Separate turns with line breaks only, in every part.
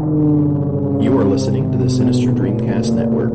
You are listening to the Sinister DreamCast Network.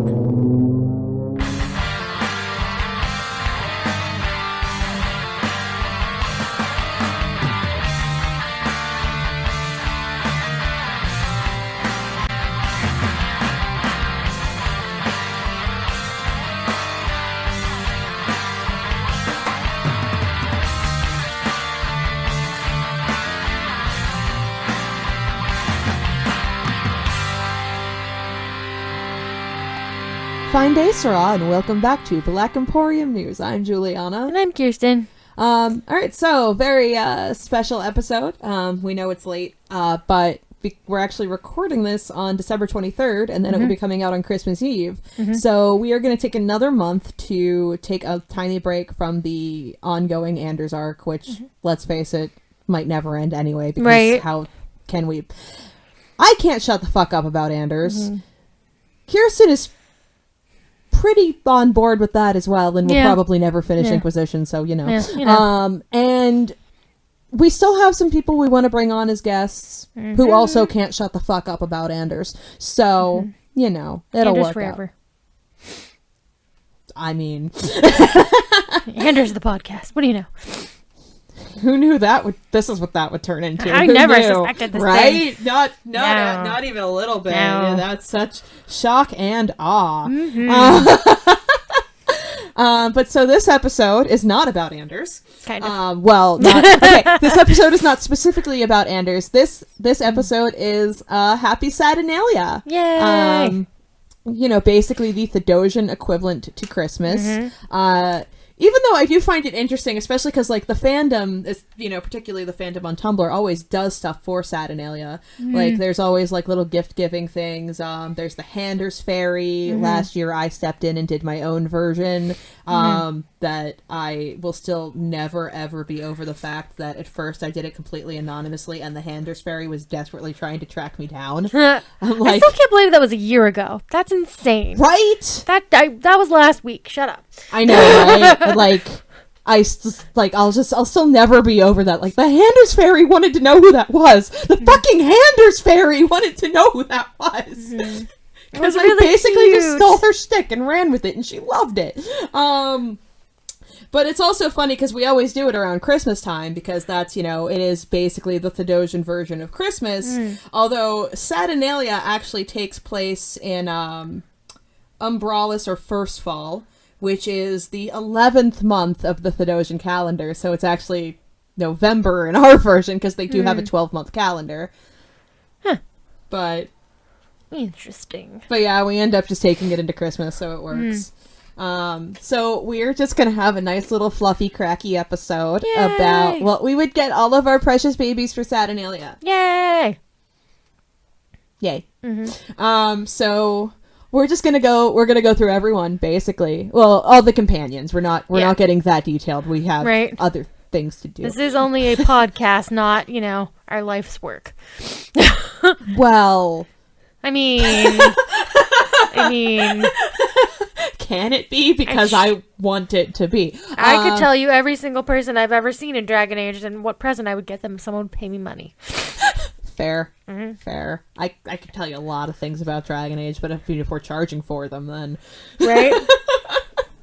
Fine day, Sarah, and welcome back to Black Emporium News. I'm Julianna.
And I'm Keerstan.
Alright, so, very special episode. We know it's late, but we're actually recording this on December 23rd, and then it will be coming out on Christmas Eve. So we are going to take another month to take a tiny break from the ongoing Anders arc, which, let's face it, might never end anyway, because how can we... I can't shut the fuck up about Anders. Keerstan is pretty on board with that as well, and we'll probably never finish Inquisition, so you know. And we still have some people we want to bring on as guests who also can't shut the fuck up about Anders, so you know, it'll
Anders
work
forever.
out. I mean,
Anders the podcast. What do you know?
who knew that would? This is what that would turn into.
I
Who
never
knew?
suspected this
right?
thing.
Not even a little bit.
No.
Yeah, that's such shock and awe. But so this episode is not about Anders.
Kind of.
This episode is not specifically about Anders. This episode is Happy Satinalia.
Yay!
You know, basically the Thedosian equivalent to Christmas. Even though I do find it interesting, especially because, like, the fandom, is, you know, particularly the fandom on Tumblr, always does stuff for Satinalia. Like, there's always, like, little gift-giving things. There's the Handers Fairy. Last year I stepped in and did my own version. That I will still never, ever be over the fact that at first I did it completely anonymously, and the Handers Fairy was desperately trying to track me down. I'm like,
I still can't believe that was a year ago. That's insane.
right?
That was last week. Shut up.
I know, right? Like, I'll still never be over that. Like, the Handers Fairy wanted to know who that was. The fucking Handers Fairy wanted to know who that was. Because I
really
basically just
cute.
stole her stick and ran with it, and she loved it. But it's also funny because we always do it around Christmas time, because that's, you know, it is basically the Thedosian version of Christmas. Although Satinalia actually takes place in Umbralis or First Fall, which is the 11th month of the Thedosian calendar. So it's actually November in our version, because they do have a 12-month calendar. But
Interesting.
yeah, we end up just taking it into Christmas, so it works. So we're just gonna have a nice little fluffy, cracky episode about what we would get all of our precious babies for Satinalia.
Yay!
Yay. So we're gonna go through everyone, basically. Well, all the companions. We're not getting that detailed. We have other things to do.
This is only a podcast, not, you know, our life's work.
Well,
I mean,
can it be? Because I want it to be.
I could tell you every single person I've ever seen in Dragon Age and what present I would get them if someone would pay me money.
Fair. Fair. I could tell you a lot of things about Dragon Age, but if we're charging for them, then... Right?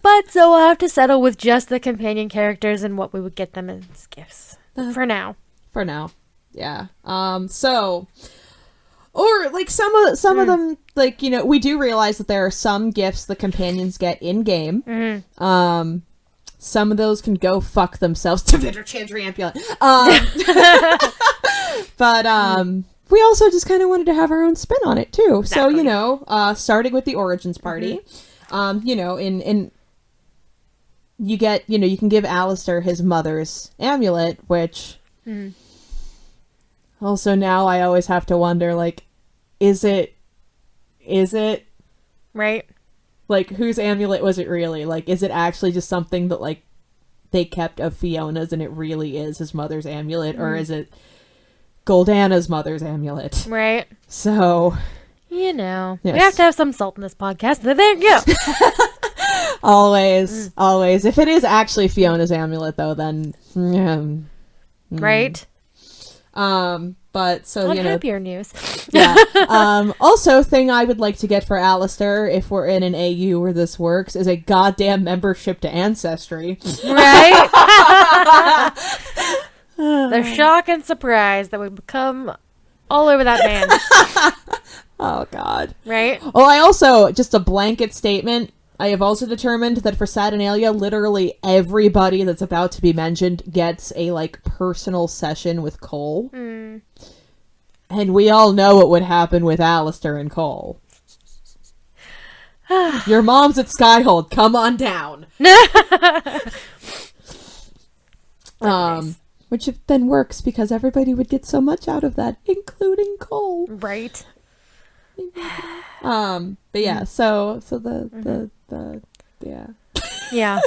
But so we'll have to settle with just the companion characters and what we would get them as gifts. For now.
For now. Yeah. So... Or, like, some of them, like, you know, we do realize that there are some gifts the companions get in-game. Some of those can go fuck themselves to Vidra Chandriampula. But, we also just kind of wanted to have our own spin on it, too. Exactly. So, you know, starting with the Origins Party, you know, you can give Alistair his mother's amulet, which... Also, now I always have to wonder, like, is it?
Right.
Like, whose amulet was it really? Like, is it actually just something that, like, they kept of Fiona's and it really is his mother's amulet? Or is it Goldanna's mother's amulet?
Right.
So...
You know.
Yes.
We have to have some salt in this podcast. There you go.
Always. If it is actually Fiona's amulet, though, then...
Right.
But so,
On
you know,
happier news.
yeah. Also, thing I would like to get for Alistair, if we're in an AU where this works, is a goddamn membership to Ancestry.
Right? The shock and surprise that would become all over that man.
Oh, God.
Right?
Oh, I also, just a blanket statement, I have also determined that for Satinalia, literally everybody that's about to be mentioned gets a, like, personal session with Cole.
Mm.
And we all know what would happen with Alistair and Cole. Your mom's at Skyhold. Come on down. Which then works because everybody would get so much out of that, including Cole.
Right.
But yeah, so the yeah.
Yeah.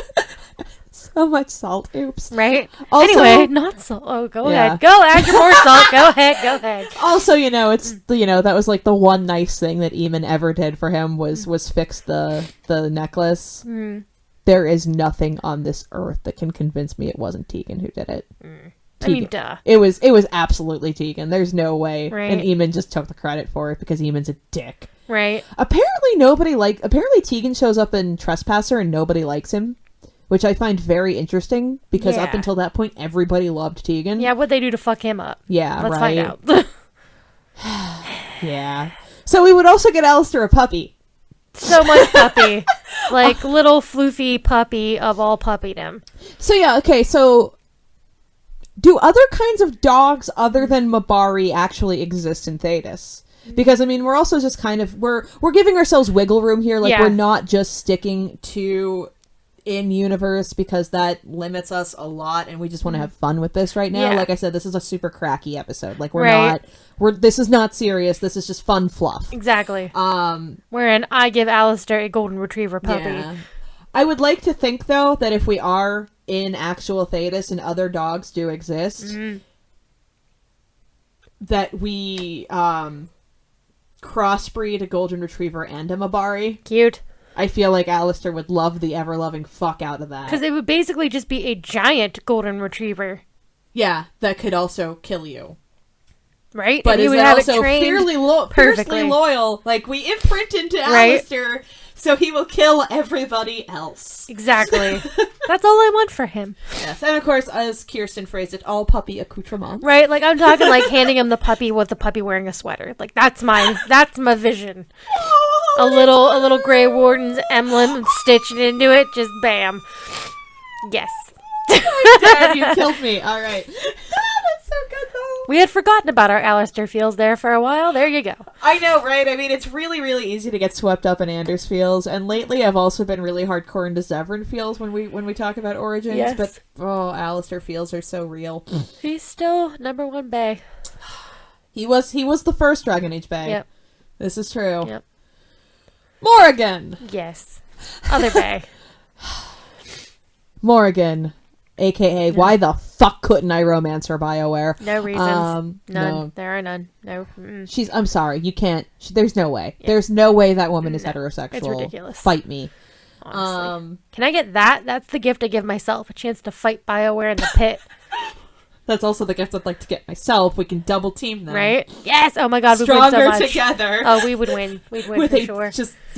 So much salt. Oops.
Right?
Also,
anyway, not salt. Oh, go
Yeah.
ahead. Go add your more salt. Go ahead.
Also, you know, it's that was like the one nice thing that Eamon ever did for him was fix the necklace.
Mm.
There is nothing on this earth that can convince me it wasn't Tegan who did it.
Mm.
Tegan.
I mean, duh.
It was absolutely Tegan. There's no way.
Right.
And Eamon just took the credit for it because Eamon's a dick.
Right.
Apparently Tegan shows up in Trespasser and nobody likes him, which I find very interesting because up until that point everybody loved Tegan.
Yeah, what'd they do to fuck him up?
Yeah,
Let's
right.
find out.
Yeah. So we would also get Alistair a puppy.
So much puppy. Like, little floofy puppy of all puppydom.
So yeah, okay, so do other kinds of dogs other than Mabari actually exist in Thedas? Because, I mean, we're also just kind of, we're giving ourselves wiggle room here. Like, we're not just sticking to in-universe because that limits us a lot and we just want to have fun with this right now. Like I said, this is a super cracky episode. Like, this is not serious. This is just fun fluff.
Exactly. Wherein I give Alistair a golden retriever puppy.
Yeah. I would like to think, though, that if we are in actual Thedas and other dogs do exist, that we crossbreed a golden retriever and a Mabari.
Cute.
I feel like Alistair would love the ever-loving fuck out of that.
Because it would basically just be a giant golden retriever.
Yeah, that could also kill you.
Right?
But
and
is
would
it
have
also fiercely loyal? Like, we imprinted to Alistair, so he will kill everybody else.
Exactly. That's all I want for him.
Yes, and of course, as Keerstan phrased it, all puppy accoutrements.
Right? Like, I'm talking like handing him the puppy with the puppy wearing a sweater. Like, that's my vision. A little Grey Warden's emblem stitched into it. Just bam. Yes.
Dad, you killed me. All right. That's so good, though.
We had forgotten about our Alistair feels there for a while. There you go.
I know, right? I mean, it's really, really easy to get swept up in Anders feels, and lately I've also been really hardcore into Zevran feels when we talk about origins.
Yes.
But Alistair feels are so real.
He's still #1 bae.
He was the first Dragon Age bae.
Yep.
This is true.
Yep.
Morrigan.
Yes. Other bae.
Morrigan. AKA, why the fuck couldn't I romance her, BioWare?
No reasons. None.
No.
There are none. No. Mm-mm.
I'm sorry, you can't. There's no way.
Yeah.
There's no way that woman is heterosexual.
It's ridiculous.
Fight me.
Honestly. Can I get that? That's the gift I give myself. A chance to fight BioWare in the pit.
That's also the gift I'd like to get myself. We can double team them.
Right? Yes! Oh my god, we
Stronger
win so much.
together.
Oh, we would win. We'd win
With
for sure.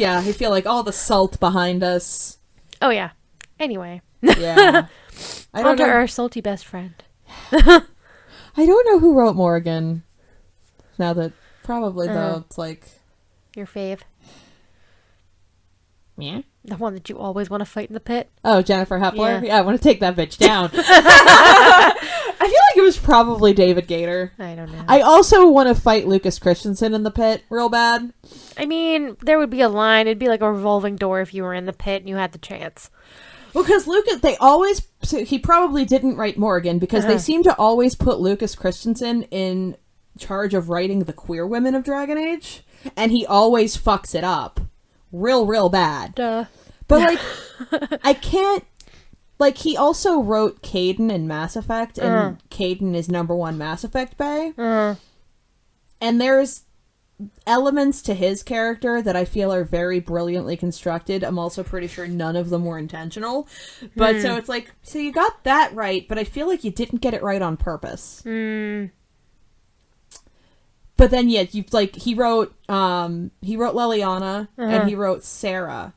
I feel like all the salt behind us.
Oh yeah. Anyway.
Yeah.
On to our salty best friend.
I don't know who wrote Morrigan. Now that probably though it's like
your fave.
Yeah.
The one that you always want to fight in the pit.
Oh, Jennifer Hepler?
Yeah.
Yeah, I want to take that bitch down. I feel like it was probably David Gator.
I don't know.
I also want to fight Lucas Christensen in the pit real bad.
I mean, there would be a line. It'd be like a revolving door if you were in the pit and you had the chance.
Well, because he probably didn't write Morrigan because they seem to always put Lucas Christensen in charge of writing the queer women of Dragon Age, and he always fucks it up. Real bad.
Duh.
But, like, I can't... Like, he also wrote Caden in Mass Effect, and Caden is #1 Mass Effect bae. And there's elements to his character that I feel are very brilliantly constructed. I'm also pretty sure none of them were intentional. But so it's like, so you got that right, but I feel like you didn't get it right on purpose. But then, yeah, he wrote Leliana and he wrote Sarah.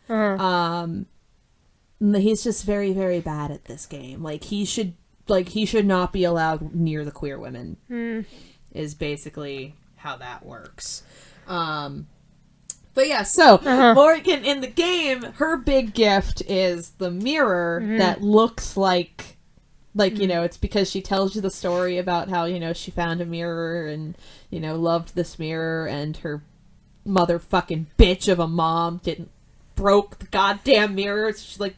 He's just very, very bad at this game. Like, he should not be allowed near the queer women. Is basically how that works. But yeah, so Morgan in the game, her big gift is the mirror that looks like it's because she tells you the story about how, she found a mirror and, loved this mirror, and her motherfucking bitch of a mom broke the goddamn mirror. So she's like,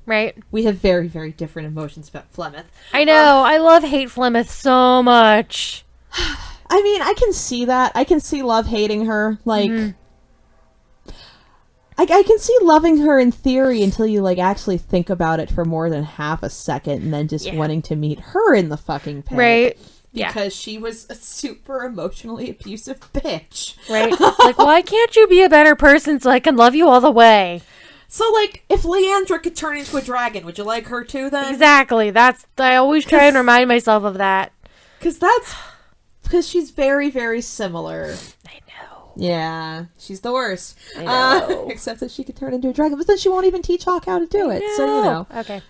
right.
We have very, very different emotions about Flemeth.
I know. I hate Flemeth so much.
I mean, I can see that. I can see hating her. Like, I can see loving her in theory until you, actually think about it for more than half a second and then just wanting to meet her in the fucking pit.
Right.
Because she was a super emotionally abusive bitch.
Right. Like, why can't you be a better person so I can love you all the way?
So, if Leandra could turn into a dragon, would you like her too, then?
Exactly. I always try and remind myself of that.
Because she's very, very similar.
I know.
Yeah, she's the worst.
I know.
Except that she could turn into a dragon, but then she won't even teach Hawk how to do it. So,
Okay.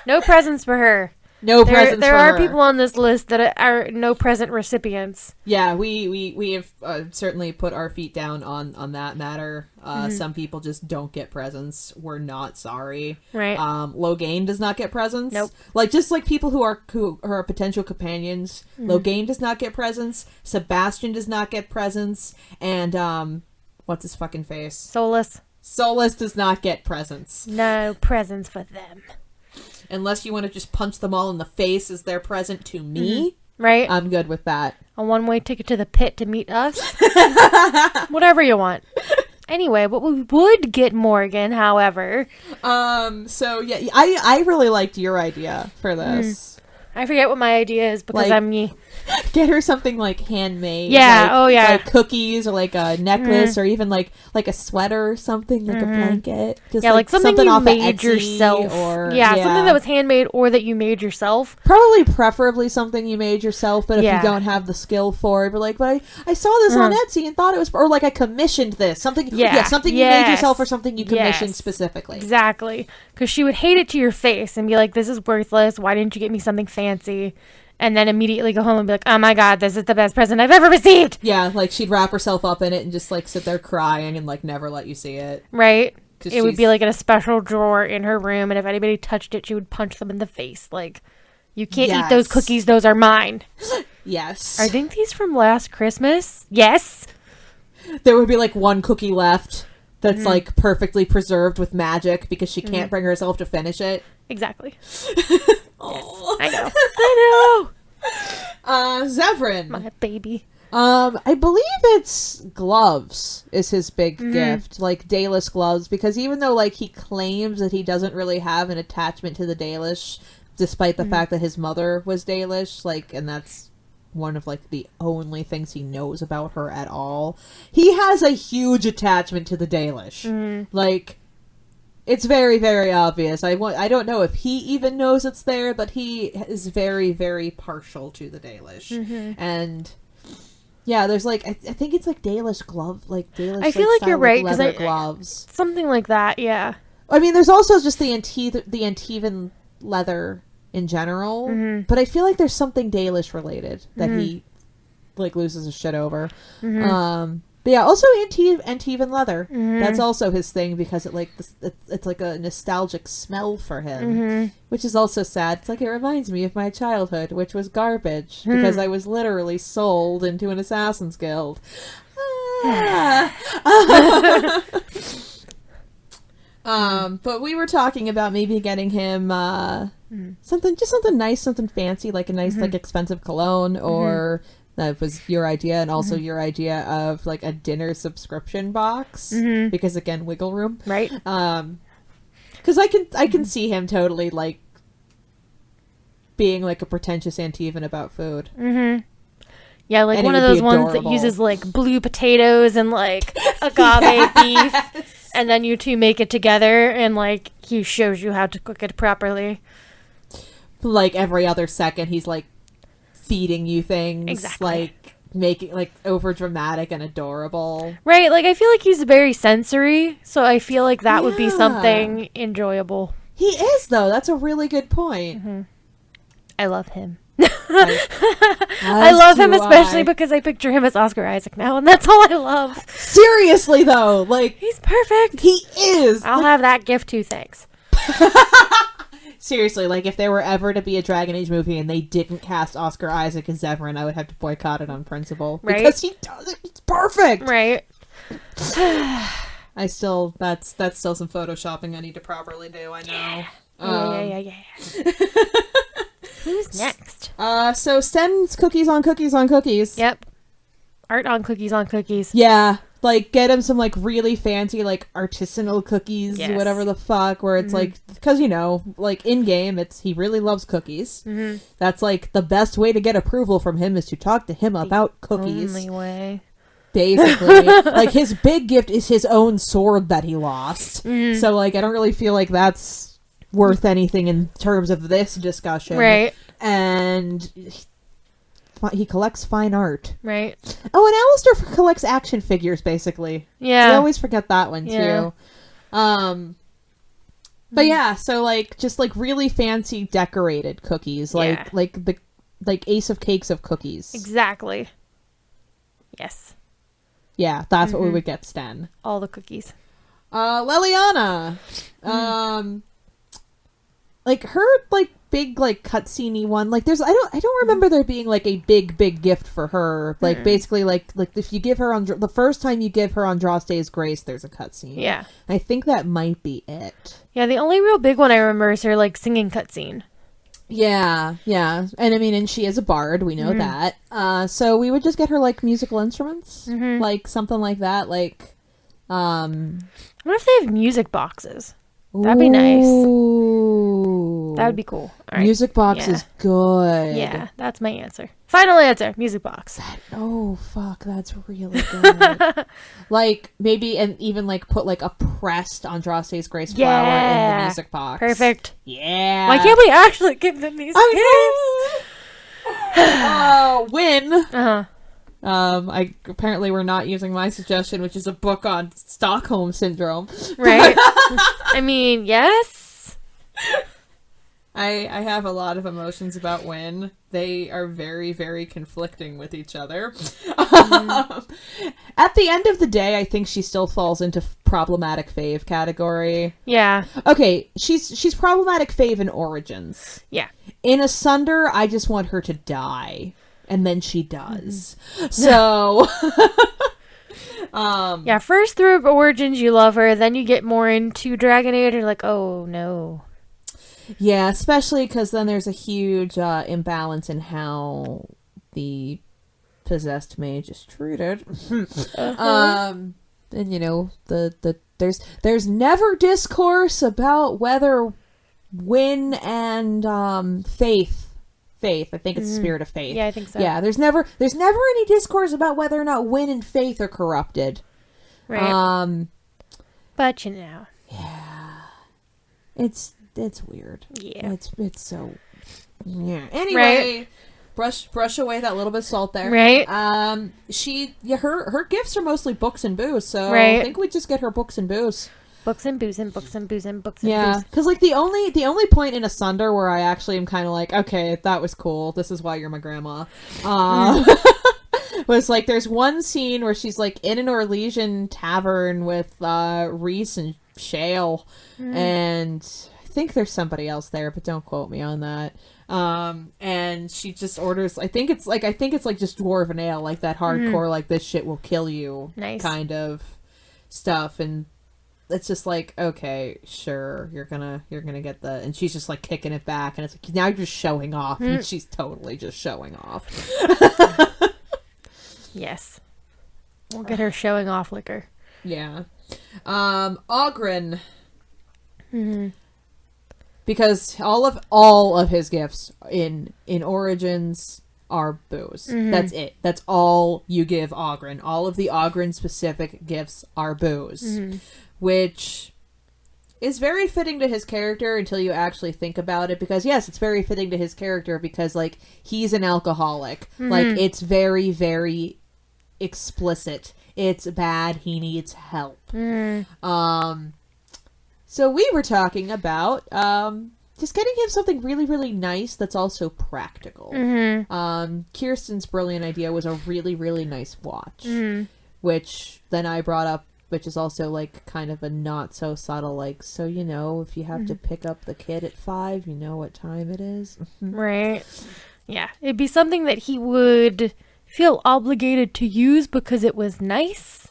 No presents for her.
No presents for her.
There are people on this list that are no present recipients.
Yeah, we have certainly put our feet down on that matter. Some people just don't get presents. We're not sorry.
Right.
Logain does not get presents.
Nope.
Just like people who are potential companions. Logain does not get presents. Sebastian does not get presents. And what's his fucking face?
Solus
does not get presents.
No presents for them.
Unless you want to just punch them all in the face as their present to me.
Right.
I'm good with that.
A one-way ticket to the pit to meet us. Whatever you want. Anyway, what we would get Morgan, however.
So yeah, I really liked your idea for this.
I forget what my idea is because I'm me.
Get her something handmade.
Yeah.
Like cookies or a necklace or even like a sweater or something, like a blanket. Just
something you
off
made
of Etsy
yourself.
Or
Something that was handmade or that you made yourself.
Preferably something you made yourself, but if you don't have the skill for it, but I saw this on Etsy and thought it was, or I commissioned this. Something you made yourself or something you commissioned specifically.
Exactly. Because she would hate it to your face and be like, this is worthless. Why didn't you get me something fancy? And then immediately go home and be like, oh my god, this is the best present I've ever received.
Yeah, she'd wrap herself up in it and just sit there crying and never let you see it.
Right. It would be in a special drawer in her room, and if anybody touched it, she would punch them in the face. You can't eat those cookies, those are mine.
Yes.
Are these from last Christmas? Yes.
There would be one cookie left that's perfectly preserved with magic because she can't bring herself to finish it.
Exactly.
Oh.
Yes, I
know. Zevran.
My baby.
I believe it's gloves is his big gift, Dalish gloves, because even though he claims that he doesn't really have an attachment to the Dalish, despite the fact that his mother was Dalish, and that's one of the only things he knows about her at all. He has a huge attachment to the Dalish. It's very, very obvious. I don't know if he even knows it's there, but he is very, very partial to the Dalish. And yeah, there's I think it's Dalish glove, Dalish.
I feel like you're right,
leather gloves,
something like that. Yeah.
I mean, there's also just the Antivan leather in general, but I feel like there's something Dalish related that he loses his shit over. But yeah, also Antivan leather. That's also his thing because it's a nostalgic smell for him, which is also sad. It's it reminds me of my childhood, which was garbage because I was literally sold into an assassin's guild. But we were talking about maybe getting him something nice, something fancy, a nice expensive cologne or. That was your idea, and also your idea of a dinner subscription box because again, wiggle room,
right?
Because I can see him totally being a pretentious Antivan about food.
Yeah, one of those ones that uses blue potatoes and agave beef, and then you two make it together, and he shows you how to cook it properly.
Every other second, he's feeding you things.
Exactly.
Like, making, like, over dramatic and adorable.
Right, like, I feel like he's very sensory, so I feel like that would be
Yeah.
something enjoyable.
He is, though. That's a really good point.
I love him.
I
I love him especially because I picture him as Oscar Isaac now, and that's all I love.
Seriously, though, like,
He's perfect.
he is.
I'll have that gift too, thanks.
Seriously, like, if there were ever to be a Dragon Age movie and they didn't cast Oscar Isaac as Zevran, I would have to boycott it on principle.
Right.
Because he does it. It's perfect.
Right.
That's still some photoshopping I need to properly do, I know.
Yeah. Who's next?
So Sten's cookies on cookies on cookies.
Yep. Art on cookies on cookies.
Yeah. Like, get him some, like, really fancy, like, artisanal cookies,
Yes.
whatever the fuck, where it's, like, because, you know, like, in-game, he really loves cookies. That's, like, the best way to get approval from him is to talk to him about cookies.
Only way.
Basically. Like, his big gift is his own sword that he lost. So, like, I don't really feel like that's worth anything in terms of this discussion.
Right.
And he collects fine art.
Right.
Oh, and Alistair collects action figures, basically.
Yeah.
I always forget that one,
Yeah.
too. But yeah, so, like, just, like, really fancy decorated cookies. Like, like Ace of Cakes of cookies.
Exactly. Yes.
Yeah, that's what we would get Sten.
All the cookies.
Leliana. Like, her, like, big, like, cutscene-y one. Like, I don't remember there being, like, a big gift for her. Like, basically, like, if you give her the first time you give her Andraste's Grace, there's a cutscene.
Yeah.
I think that might be it.
Yeah, the only real big one I remember is her, like, singing cutscene.
Yeah. And I mean, and she is a bard, we know that. So we would just get her, like, musical instruments. Like, something like that. Like,
I wonder if they have music boxes. That'd be nice.
Ooh.
That would be cool. All right.
Music box is good.
Yeah, that's my answer. Final answer. Music box.
Oh, fuck, that's really good. Like, maybe, and even, like, put, like, a pressed Andraste's Grace flower in the music box.
Perfect.
Yeah.
Why can't we actually give them these gifts?
Win.
Uh-huh.
Apparently we're not using my suggestion, which is a book on Stockholm Syndrome.
Right? I mean, yes.
I have a lot of emotions about Win. They are very, very conflicting with each other. At the end of the day, I think she still falls into problematic fave category.
Yeah.
Okay, she's problematic fave in Origins.
Yeah.
In Asunder, I just want her to die. And then she does. So...
yeah, first through Origins, you love her. Then you get more into Dragon Age, you're like, oh, no.
Yeah, especially because then there's a huge imbalance in how the possessed mage is treated. And, you know, there's never discourse about whether Win and Faith, I think it's the spirit of Faith.
Yeah, I think so.
Yeah, there's never any discourse about whether or not Win and Faith are corrupted.
Right. But, you know.
Yeah. It's weird.
Yeah.
It's so... Yeah. Anyway, brush away that little bit of salt there.
Right.
Her gifts are mostly books and booze, so
Right.
I think we just get her books and booze.
Books and booze and books and booze and books and
Yeah,
booze.
because like the only point in Asunder where I actually am kind of like, okay, that was cool. This is why you're my grandma. Was like there's one scene where she's like in an Orlesian tavern with Reese and Shale, and I think there's somebody else there, but don't quote me on that. And she just orders. I think it's like just dwarven ale, like that hardcore, like this shit will kill you, kind of stuff, and. It's just like, okay, sure, you're gonna get the, and she's just like kicking it back, and it's like now you're just showing off, and she's totally just showing off.
Yes, we'll get her showing off liquor.
Yeah, Ogren, because all of his gifts in Origins are booze. That's it. That's all you give Ogren. All of the Ogren specific gifts are booze. Which is very fitting to his character until you actually think about it, because yes, it's very fitting to his character because like he's an alcoholic. Like it's very, very explicit. It's bad. He needs help. So we were talking about just getting him something really, really nice that's also practical. Keerstan's brilliant idea was a really, really nice watch, which then I brought up, which is also like kind of a not so subtle, like, so you know, if you have to pick up the kid at 5, you know what time it is.
Right. Yeah. It'd be something that he would feel obligated to use because it was nice.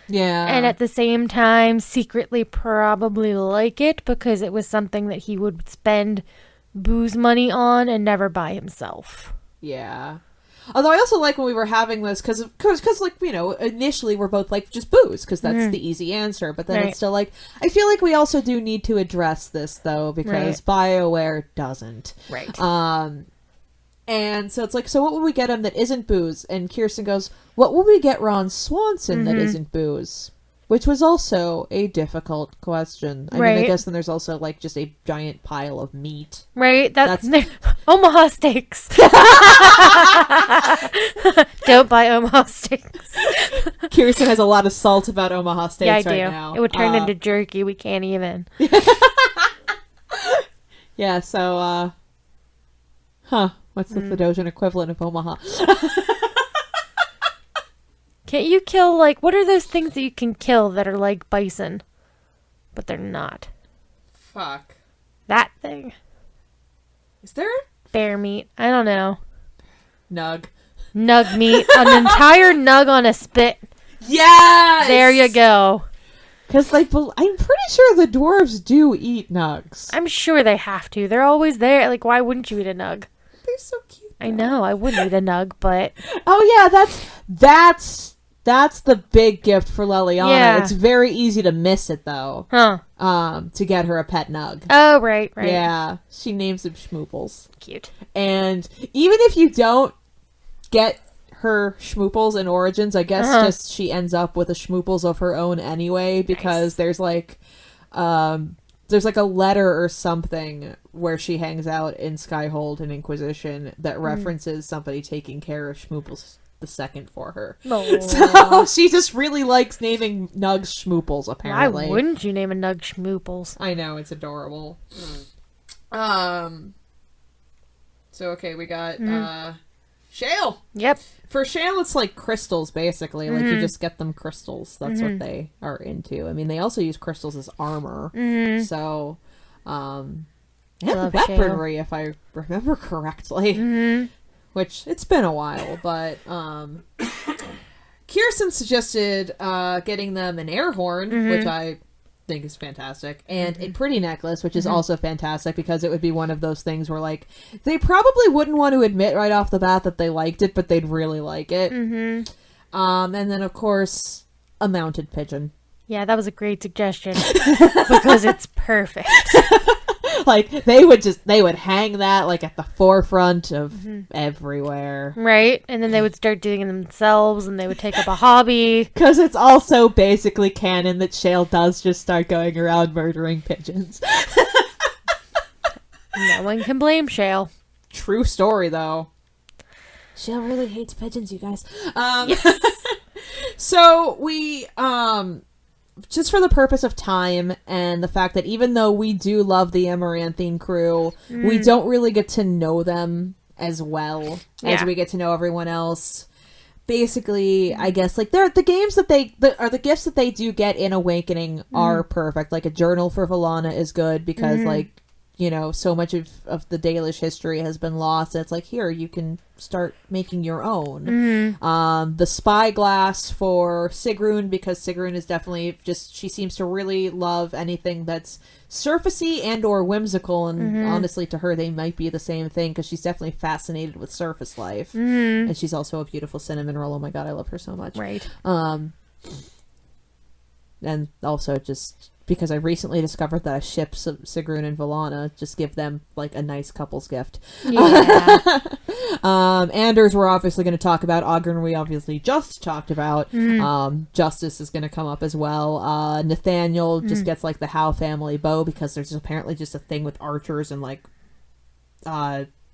Yeah.
And at the same time, secretly probably like it because it was something that he would spend booze money on and never buy himself.
Yeah. Although I also like when we were having this, because like, you know, initially we're both like, just booze, because that's the easy answer. But then it's still like, I feel like we also do need to address this, though, because BioWare doesn't.
Right.
And so it's like, so what would we get him that isn't booze? And Keerstan goes, what would we get Ron Swanson that isn't booze? Which was also a difficult question. I mean, I guess then there's also like just a giant pile of meat.
Right? That's Omaha steaks. Don't buy Omaha steaks.
Keerstan has a lot of salt about Omaha steaks right now.
It would turn into jerky. We can't even.
Yeah, so, what's the Fedosian equivalent of Omaha?
Can't you kill, like, what are those things that you can kill that are like bison? But they're not.
Fuck.
That thing.
Is there?
Bear meat. I don't know.
Nug.
Nug meat. An entire nug on a spit.
Yes!
There you go.
Because, like, I'm pretty sure the dwarves do eat nugs.
I'm sure they have to. They're always there. Like, why wouldn't you eat a nug?
They're so cute.
I know. I wouldn't eat a nug, but...
Oh, yeah, that's the big gift for Leliana.
Yeah.
It's very easy to miss it, though.
Huh.
To get her a pet nug.
Oh, right.
Yeah. She names them Schmooples.
Cute.
And even if you don't get her Schmooples in Origins, I guess just she ends up with a Schmooples of her own anyway, because there's like a letter or something where she hangs out in Skyhold and Inquisition that references somebody taking care of Schmooples the second for her.
Oh.
So she just really likes naming nugs Schmooples, apparently.
Why wouldn't you name a nug Schmooples?
I know, it's adorable. So okay, we got Shale.
Yep.
For Shale, it's like crystals, basically. Like, you just get them crystals. That's what they are into. I mean, they also use crystals as armor. So, and weaponry, if I remember correctly. Which, it's been a while, but, Keerstan suggested, getting them an air horn, which I think is fantastic, and a pretty necklace, which is also fantastic, because it would be one of those things where, like, they probably wouldn't want to admit right off the bat that they liked it, but they'd really like it. And then, of course, a mounted pigeon.
Yeah, that was a great suggestion, because it's perfect.
Like, they would hang that, like, at the forefront of everywhere.
Right? And then they would start doing it themselves, and they would take up a hobby.
Because it's also basically canon that Shale does just start going around murdering pigeons.
No one can blame Shale.
True story, though. Shale really hates pigeons, you guys.
Yes.
So, we, just for the purpose of time and the fact that even though we do love the Amaranthine crew, we don't really get to know them as well as we get to know everyone else. Basically, I guess, like, the games that the gifts that they do get in Awakening are perfect. Like, a journal for Valana is good because, like, you know, so much of the Dalish history has been lost. And it's like, here, you can start making your own. The spyglass for Sigrun, because Sigrun is definitely just, she seems to really love anything that's surfacey and or whimsical. And honestly, to her, they might be the same thing, because she's definitely fascinated with surface life. And she's also a beautiful cinnamon roll. Oh my god, I love her so much.
Right.
and also just because I recently discovered that I ship Sigrun and Valana, just give them like a nice couple's gift.
Yeah.
Anders we're obviously going to talk about. Ogren we obviously just talked about. Justice is going to come up as well. Nathaniel just gets like the Howe family bow because there's apparently just a thing with archers and like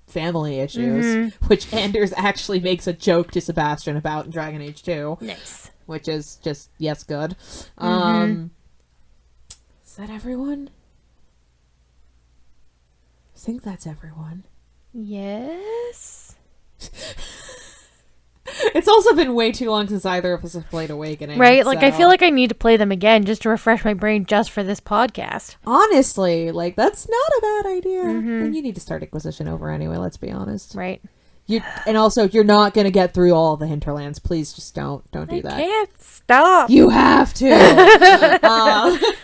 family issues, which Anders actually makes a joke to Sebastian about in Dragon Age 2.
Nice.
Which is just, yes, good. Is that everyone? I think that's everyone.
Yes.
It's also been way too long since either of us have played Awakening.
Right? Like,
so.
I feel like I need to play them again just to refresh my brain just for this podcast.
Honestly, like, that's not a bad idea. And you need to start Inquisition over anyway, let's be honest.
Right.
And also, you're not going to get through all the hinterlands. Please just don't do that.
I can't stop.
You have to.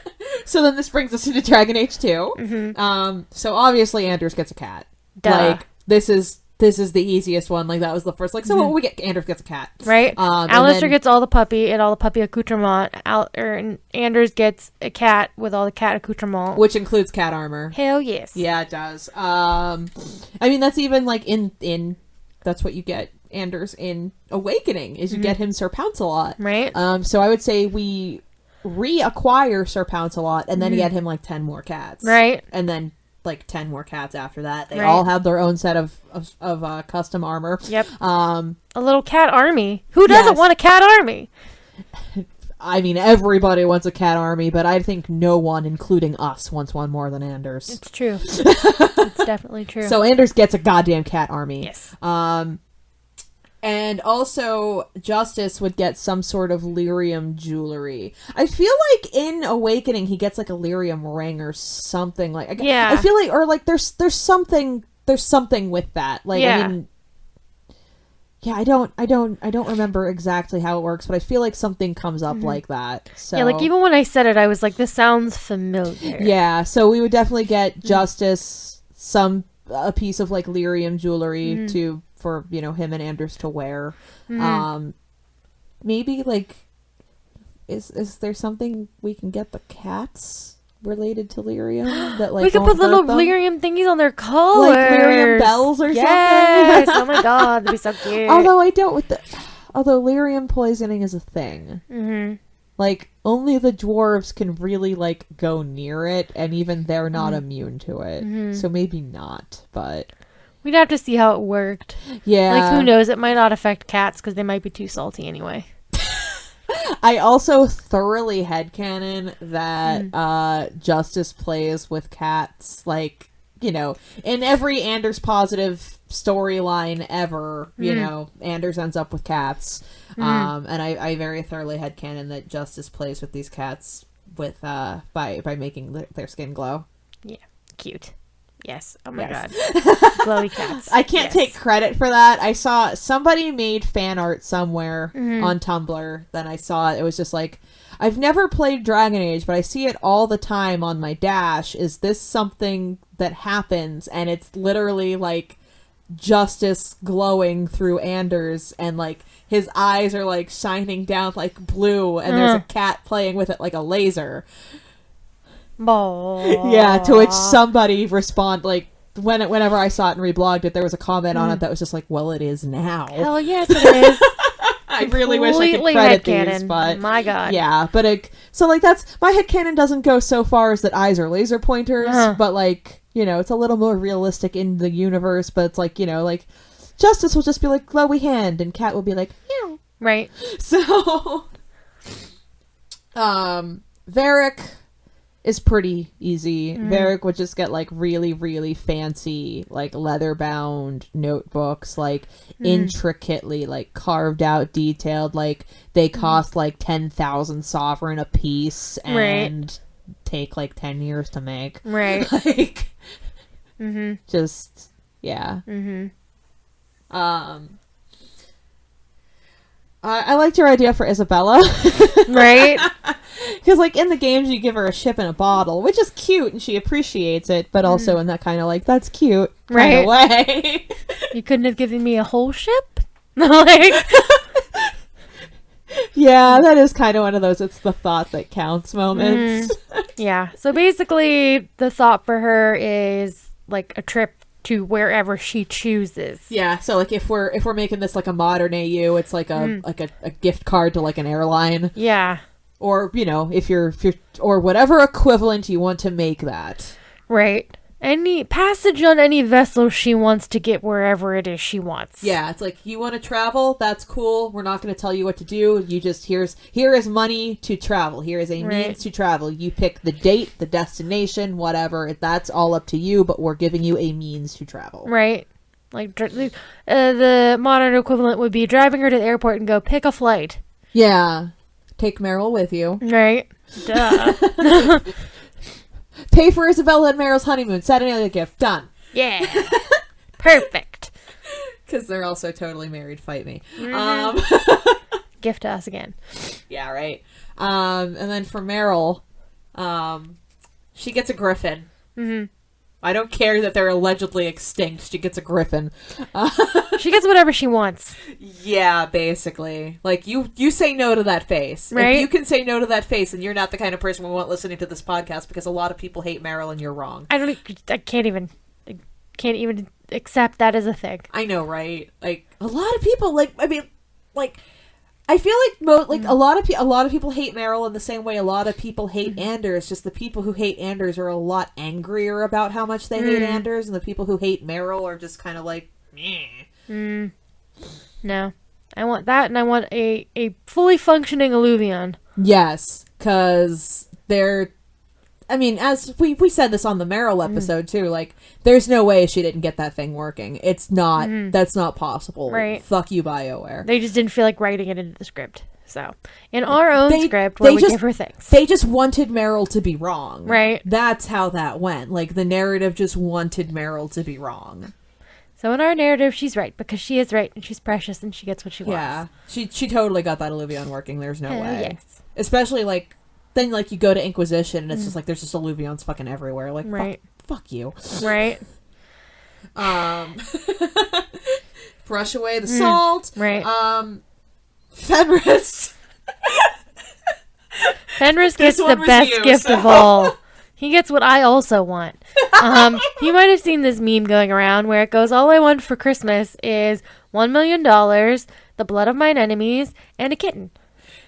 So then this brings us into Dragon Age 2. So obviously Anders gets a cat.
Duh.
Like, this is the easiest one. Like, that was the first. Like, so what we get? Anders gets a cat.
Right. Alistair gets all the puppy and all the puppy accoutrement. And Anders gets a cat with all the cat accoutrement.
Which includes cat armor.
Hell yes.
Yeah, it does. I mean, that's even, like, in that's what you get Anders in Awakening, is you get him Sir Pounce-a-Lot.
Right.
So I would say we reacquire Sir Pounce-a-Lot, and then get him, like, 10 more cats.
Right.
And then like 10 more cats after that. They
Right.
all have their own set of custom armor.
Yep. A little cat army. Who doesn't want a cat army?
I mean, everybody wants a cat army, but I think no one, including us, wants one more than Anders.
It's true. It's definitely true.
So Anders gets a goddamn cat army.
Yes.
And also, Justice would get some sort of lyrium jewelry. I feel like in Awakening, he gets like a lyrium ring or something. Like,
yeah.
I feel like, or like there's something with that. Like,
yeah.
I mean, yeah, I don't remember exactly how it works, but I feel like something comes up like that. So
yeah, like even when I said it, I was like, this sounds familiar.
Yeah, so we would definitely get Justice a piece of like lyrium jewelry for, you know, him and Anders to wear. Maybe like is there something we can get the cats related to lyrium that like
we could put little lyrium thingies on their collars,
like lyrium bells or something.
Yes. Oh my god, that'd be so cute.
Although lyrium poisoning is a thing. Like, only the dwarves can really, like, go near it, and even they're not immune to it. So maybe not, but
we'd have to see how it worked.
Yeah.
Like, who knows? It might not affect cats, because they might be too salty anyway.
I also thoroughly headcanon that Justice plays with cats, like, you know, in every Anders positive storyline ever, you know, Anders ends up with cats. And I very thoroughly headcanon that Justice plays with these cats with by making their skin glow. Yeah.
Cute. Yes. Oh my god. Glowy cats.
I can't take credit for that. I saw somebody made fan art somewhere on Tumblr. Then I saw it. It was just like, I've never played Dragon Age, but I see it all the time on my dash. Is this something that happens? And it's literally like Justice glowing through Anders, and like his eyes are like shining down like blue, and there's a cat playing with it like a laser. Yeah, to which somebody respond like whenever I saw it and reblogged it, there was a comment on it that was just like, well, it is now.
Hell yes, it is.
I really wish I could credit these, but
my god.
Yeah, but so like that's my headcanon doesn't go so far as that eyes are laser pointers, but like, you know, it's a little more realistic in the universe, but it's like, you know, like Justice will just be like glowy hand and Cat will be like, meow.
Right.
So Varric is pretty easy. Varric would just get like really, really fancy, like leather bound notebooks, like intricately like carved out, detailed, like they cost like 10,000 sovereign a piece and take like 10 years to make.
Right.
Like just yeah. I liked your idea for Isabella.
Right.
Because, like, in the games, you give her a ship and a bottle, which is cute, and she appreciates it, but also in that kind of, like, that's cute kind of way.
You couldn't have given me a whole ship? Like...
Yeah, that is kind of one of those it's the thought that counts moments.
Yeah. So basically, the thought for her is like a trip to wherever she chooses.
Yeah, so like if we're making this like a modern AU, it's like a gift card to like an airline.
Yeah.
Or, if you're or whatever equivalent you want to make that.
Right. Any passage on any vessel she wants to get wherever it is she wants.
Yeah, it's like, you want to travel? That's cool. We're not going to tell you what to do. You just, here is money to travel. Here is a means to travel. You pick the date, the destination, whatever. That's all up to you, but we're giving you a means to travel.
Right. Like, the modern equivalent would be driving her to the airport and go, pick a flight.
Yeah. Take Meryl with you.
Right. Duh.
Pay for Isabella and Meryl's honeymoon. Satinalia gift. Done.
Yeah. Perfect.
Because they're also totally married. Fight me.
Gift to us again.
Yeah, right. And then for Meryl, she gets a griffin. Mm-hmm. I don't care that they're allegedly extinct. She gets a griffin.
She gets whatever she wants.
Yeah, basically. Like, you say no to that face.
Right?
If you can say no to that face, and you're not the kind of person we want listening to this podcast, because a lot of people hate Meryl, and you're wrong.
I can't even accept that as a thing.
I know, right? Like, a lot of people, I feel like a lot of people hate Meryl in the same way a lot of people hate Anders. Just the people who hate Anders are a lot angrier about how much they hate Anders, and the people who hate Meryl are just kind of like, meh.
No. I want that, and I want a fully functioning Illuvion. Yes,
because they're... I mean, as we said this on the Meryl episode, too, like, there's no way she didn't get that thing working. It's not... That's not possible.
Right.
Fuck you, BioWare.
They just didn't feel like writing it into the script. So, in our own script, where we give her things.
They just wanted Meryl to be wrong.
Right.
That's how that went. Like, the narrative just wanted Meryl to be wrong.
So in our narrative, she's right, because she is right, and she's precious, and she gets what she wants.
Yeah. She totally got that Illuvion working. There's no way.
Yes.
Especially, like, then, like, you go to Inquisition, and it's just like, there's just Illuvions fucking everywhere. Like,
right.
Fuck you.
Right.
Brush away the salt.
Right.
Fenris.
Fenris gets the best gift of all. He gets what I also want. You might have seen this meme going around where it goes, all I want for Christmas is $1 million, the blood of mine enemies, and a kitten.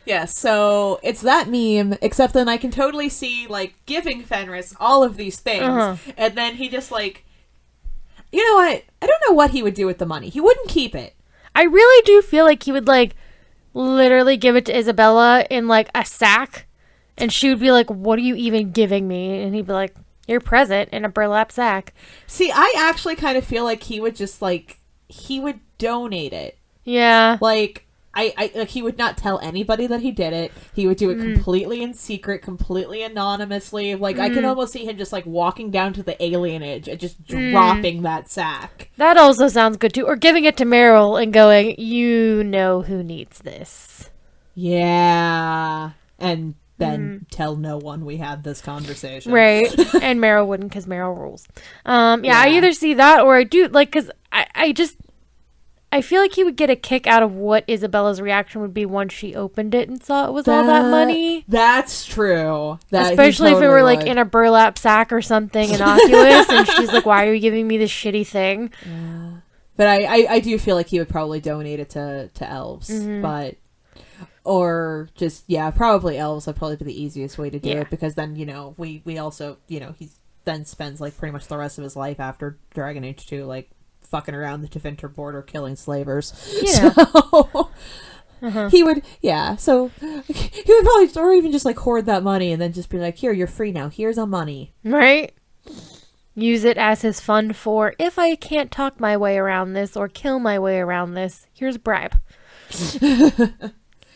Yeah, so it's that meme, except then I can totally see, like, giving Fenris all of these things, and then he just, like, you know what? I don't know what he would do with the money. He wouldn't keep it.
I really do feel like he would, like, literally give it to Isabella in, like, a sack, and she would be like, what are you even giving me? And he'd be like, your present in a burlap sack.
See, I actually kind of feel like he would just, like, he would donate it.
Yeah.
Like, like, he would not tell anybody that he did it. He would do it completely in secret, completely anonymously. Like, I can almost see him just, like, walking down to the alienage and just dropping that sack.
That also sounds good, too. Or giving it to Meryl and going, you know who needs this.
Yeah. And then tell no one we had this conversation.
Right. And Meryl wouldn't, because Meryl rules. Yeah, I either see that or I do, like, because I feel like he would get a kick out of what Isabella's reaction would be once she opened it and saw it was all that money.
That's true.
Especially if it were like in a burlap sack or something innocuous, and she's like, "Why are you giving me this shitty thing?"
Yeah. But I do feel like he would probably donate it to elves, but or just probably elves would probably be the easiest way to do it, because then we also he then spends like pretty much the rest of his life after Dragon Age 2 like fucking around the Tevinter border killing slavers. Yeah. So he would, so he would probably, or even just like hoard that money and then just be like, here, you're free now. Here's a money. Right.
Use it as his fund for, if I can't talk my way around this or kill my way around this, here's a bribe.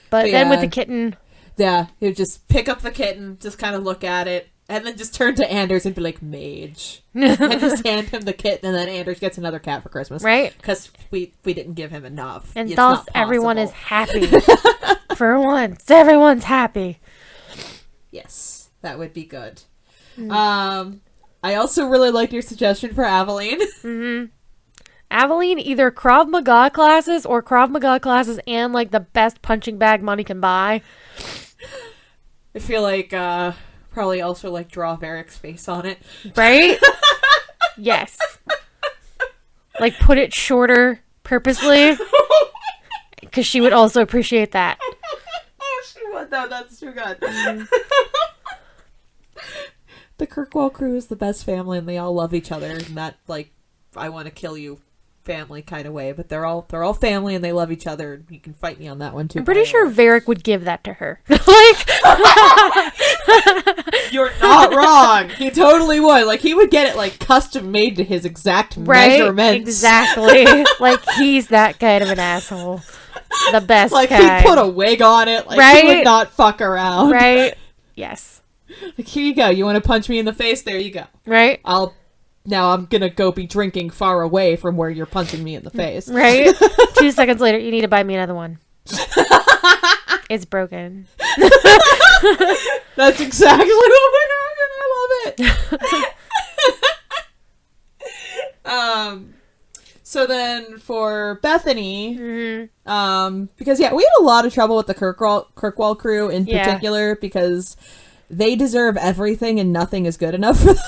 But then with the kitten.
Yeah, he would just pick up the kitten, just kind of look at it, and then just turn to Anders and be like, mage. And just hand him the kitten, and then Anders gets another cat for Christmas.
Right.
Because we didn't give him enough.
And thus everyone is happy. For once, everyone's happy.
Yes, that would be good. I also really liked your suggestion for Aveline.
Aveline, either Krav Maga classes or Krav Maga classes and, like, the best punching bag money can buy.
I feel like, probably also, like, draw Varric's face on it.
Right? Yes. Like, put it shorter purposely. Because she would also appreciate that.
She would, though. That's too good. The Kirkwall crew is the best family, and they all love each other. And that, like, I want to kill you family kind of way, but they're all family and they love each other. You can fight me on that one too.
I'm pretty sure Varric would give that to her. Like,
you're not wrong. He totally would. Like, he would get it like custom made to his exact measurements.
Exactly. Like, he's that kind of an asshole. The best
like
kind.
He put a wig on it. Like,
right?
He would not fuck around.
Right. Yes.
Like, here you go. You want to punch me in the face? There you go.
Right.
Now I'm gonna go be drinking far away from where you're punching me in the face.
Right? 2 seconds later, you need to buy me another one. It's broken.
That's exactly what we're doing, and I love it. So then for Bethany, because, yeah, we had a lot of trouble with the Kirkwall crew in particular, because they deserve everything and nothing is good enough for them.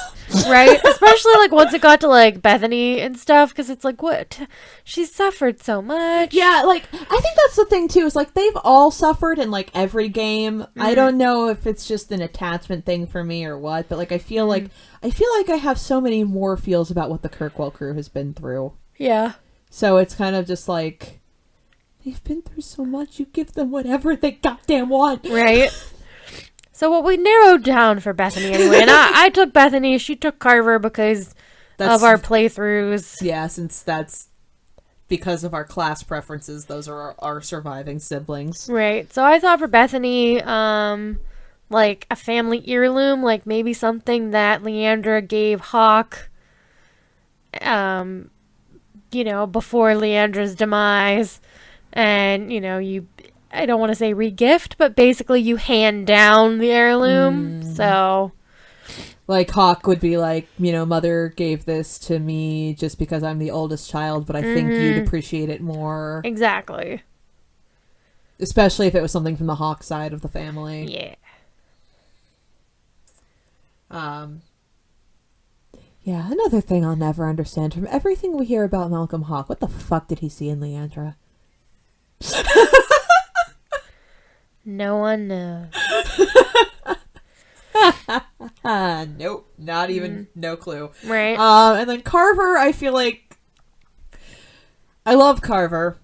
Right? Especially, like, once it got to, like, Bethany and stuff, because it's like, what? She suffered so much.
Yeah, like, I think that's the thing, too, is, like, they've all suffered in, like, every game. I don't know if it's just an attachment thing for me or what, but, like, I feel like I have so many more feels about what the Kirkwall crew has been through.
Yeah.
So it's kind of just like, they've been through so much, you give them whatever they goddamn want.
Right? So what we narrowed down for Bethany anyway, and I took Bethany, she took Carver because of our playthroughs.
Yeah, since that's because of our class preferences, those are our surviving siblings.
Right. So I thought for Bethany, like a family heirloom, like maybe something that Leandra gave Hawk, you know, before Leandra's demise. And, you know, I don't want to say regift, but basically you hand down the heirloom. So,
like, Hawk would be like, you know, Mother gave this to me just because I'm the oldest child, but I think you'd appreciate it more.
Exactly.
Especially if it was something from the Hawk side of the family.
Yeah.
Yeah, another thing I'll never understand. From everything we hear about Malcolm Hawk, what the fuck did he see in Leandra?
No one knows.
Nope, not even, no clue.
Right.
And then Carver, I feel like, I love Carver,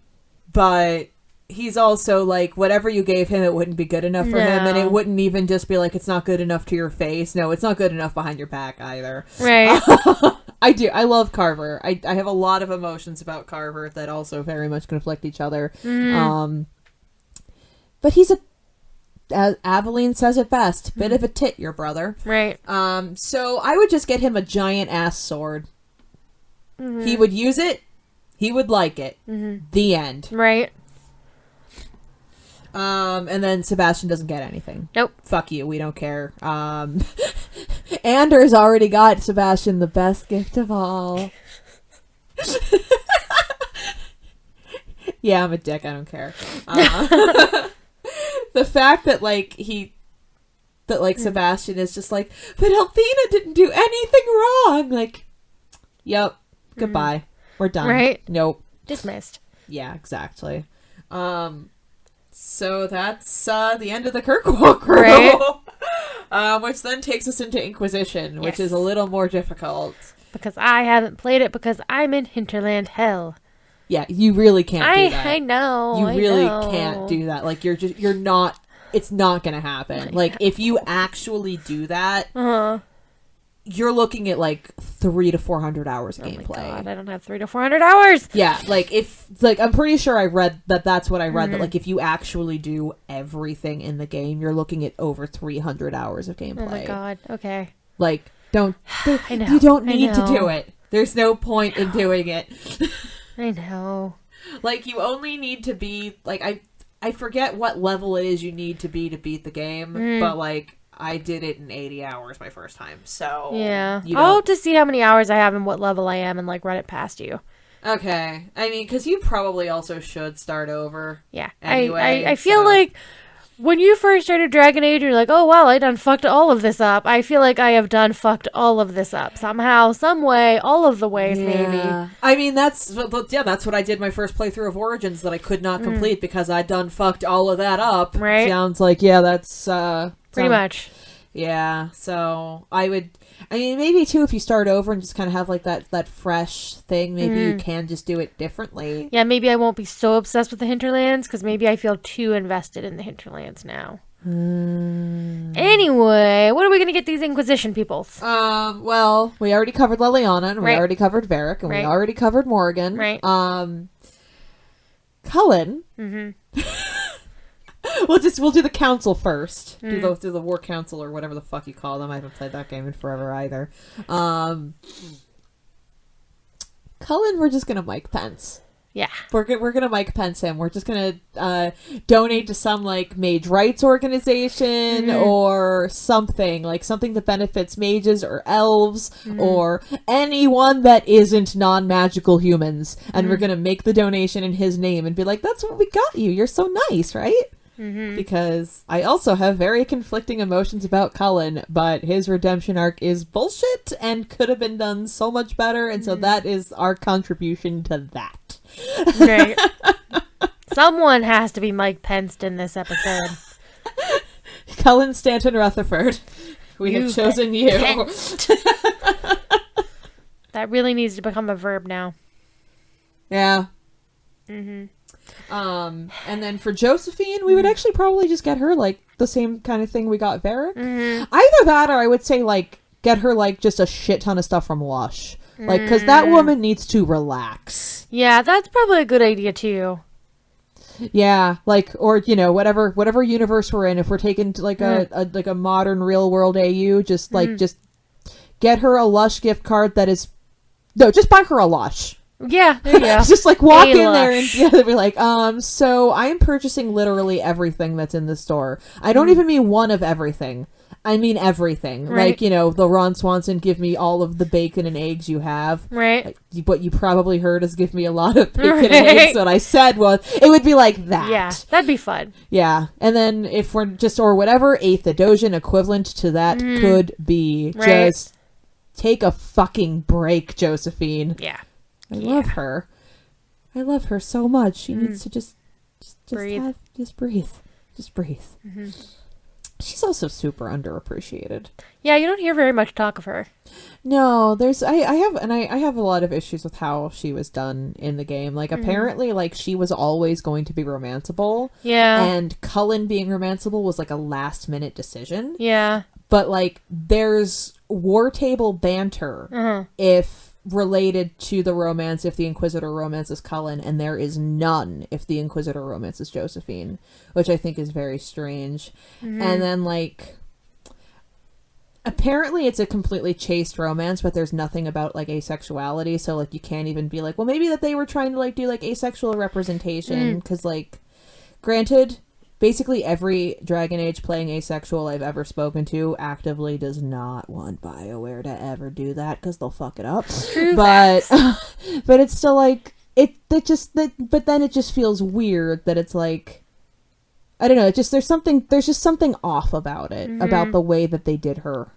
but he's also like, whatever you gave him, it wouldn't be good enough for him, and it wouldn't even just be like, it's not good enough to your face. No, it's not good enough behind your back either.
Right.
I love Carver. I have a lot of emotions about Carver that also very much conflict each other. But he's as Aveline says it best, bit of a tit, your brother.
Right.
So I would just get him a giant ass sword. He would use it. He would like it. The end.
Right.
And then Sebastian doesn't get anything.
Nope.
Fuck you. We don't care. Anders already got Sebastian the best gift of all. Yeah, I'm a dick. I don't care. The fact that, like, Sebastian is just like, but Althena didn't do anything wrong. Like, yep. Goodbye. We're done.
Right.
Nope.
Dismissed.
Yeah, exactly. So that's the end of the Kirkwall crew.
Right.
Which then takes us into Inquisition, which is a little more difficult.
Because I haven't played it because I'm in Hinterland Hell.
Yeah, you really can't do that.
I know.
You really can't do that. Like, you're not, it's not gonna happen. Like, if you actually do that, you're looking at, like, 300 to 400 hours of gameplay.
My God, I don't have 300 to 400 hours.
Yeah, like, I'm pretty sure I read that's what I read, that, like, if you actually do everything in the game, you're looking at over 300 hours of gameplay.
Oh my God, okay.
Like, you don't need to do it. There's no point in doing it.
I know.
Like, you only need to be, like, I forget what level it is you need to beat the game, but, like, I did it in 80 hours my first time, so...
Yeah. I'll have to see how many hours I have and what level I am and, like, run it past you.
Okay. I mean, because you probably also should start over.
Yeah.
Anyway,
I feel like when you first started Dragon Age, you're like, oh, well, I done fucked all of this up. I feel like I have done fucked all of this up. Somehow, some way, all of the ways, maybe.
I mean, that's what I did my first playthrough of Origins that I could not complete because I done fucked all of that up.
Right.
Sounds like, that's...
Pretty much.
Yeah, so I mean, maybe too, if you start over and just kind of have like that fresh thing, maybe you can just do it differently.
Yeah, maybe I won't be so obsessed with the Hinterlands because maybe I feel too invested in the Hinterlands now. Anyway, what are we going to get these Inquisition peoples?
Well, we already covered Liliana, and we already covered Varric, and we already covered Morgan.
Right.
Cullen. We'll do the council first. Do the war council or whatever the fuck you call them. I haven't played that game in forever either. Cullen, we're just gonna Mike Pence.
Yeah.
We're gonna Mike Pence him. We're just gonna donate to some like mage rights organization or something that benefits mages or elves or anyone that isn't non-magical humans. And we're gonna make the donation in his name and be like, that's what we got you. You're so nice, right? Because I also have very conflicting emotions about Cullen, but his redemption arc is bullshit and could have been done so much better, and so that is our contribution to that.
Right. Someone has to be Mike Pence in this episode.
Cullen Stanton Rutherford, we have chosen you.
That really needs to become a verb now.
Yeah. And then for Josephine, we would actually probably just get her like the same kind of thing we got Varric. Either that, or I would say like get her like just a shit ton of stuff from Lush, like because that woman needs to relax.
Yeah, that's probably a good idea too.
Yeah, like or whatever universe we're in, if we're taking to like a modern real world AU, just just get her a Lush gift card that is just buy her a Lush.
Yeah, there you go.
Just like walk in there and be like, so I am purchasing literally everything that's in the store. I don't even mean one of everything. I mean everything.
Right.
Like, the Ron Swanson, give me all of the bacon and eggs you have.
Right.
Like, what you probably heard is give me a lot of bacon and eggs. What I said was, it would be like that.
Yeah, that'd be fun.
Yeah. And then if we're just, or whatever, 8th Adosian equivalent to that could be.
Right.
Just take a fucking break, Josephine.
Yeah.
I love her. I love her so much. She needs to just
breathe.
Just breathe. Just breathe. She's also super underappreciated.
Yeah, you don't hear very much talk of her.
No, I have a lot of issues with how she was done in the game. Like apparently like she was always going to be romanceable.
Yeah.
And Cullen being romanceable was like a last minute decision.
Yeah.
But like there's war table banter if related to the romance if the Inquisitor romances Cullen, and there is none if the Inquisitor romances Josephine, which I think is very strange. And then like apparently it's a completely chaste romance, but there's nothing about like asexuality, so like you can't even be like, well, maybe that they were trying to like do like asexual representation, because like granted, basically every Dragon Age playing asexual I've ever spoken to actively does not want BioWare to ever do that because they'll fuck it up. But it's still like but then it just feels weird that it's like, I don't know, there's just something off about it, about the way that they did her.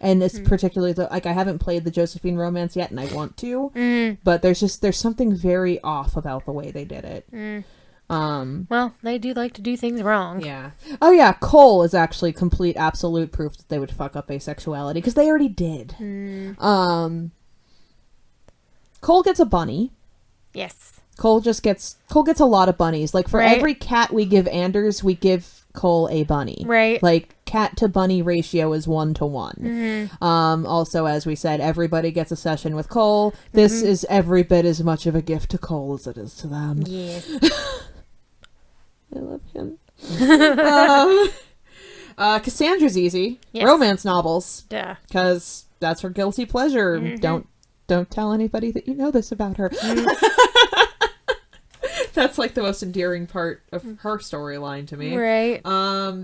And it's particularly like I haven't played the Josephine romance yet and I want to, but there's something very off about the way they did it.
Well, they do like to do things wrong.
Yeah. Oh yeah, Cole is actually complete absolute proof that they would fuck up asexuality because they already did. Cole gets a bunny.
Yes.
Cole gets a lot of bunnies. Like for every cat we give Anders, we give Cole a bunny.
Right.
Like cat to bunny ratio is 1-to-1. Also, as we said, everybody gets a session with Cole. This is every bit as much of a gift to Cole as it is to them.
Yes.
I love him. Cassandra's easy.
Yes.
Romance novels.
Yeah.
Because that's her guilty pleasure. Don't tell anybody that you know this about her. That's like the most endearing part of her storyline to me.
Right.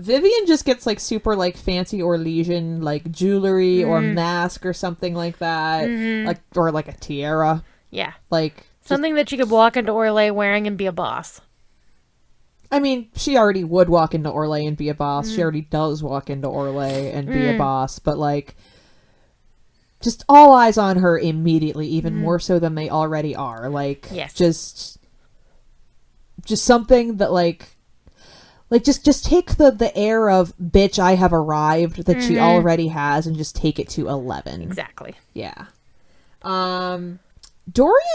Vivian just gets like super like fancy Orlesian like jewelry or mask or something like that. Like or like a tiara.
Yeah.
Like
Something that she could walk into Orlais wearing and be a boss.
I mean, she already would walk into Orlais and be a boss. She already does walk into Orlais and be a boss. But, like, just all eyes on her immediately, even more so than they already are. Like,
yes.
just something that, like just take the air of, bitch, I have arrived that she already has and just take it to 11.
Exactly.
Yeah. Dorian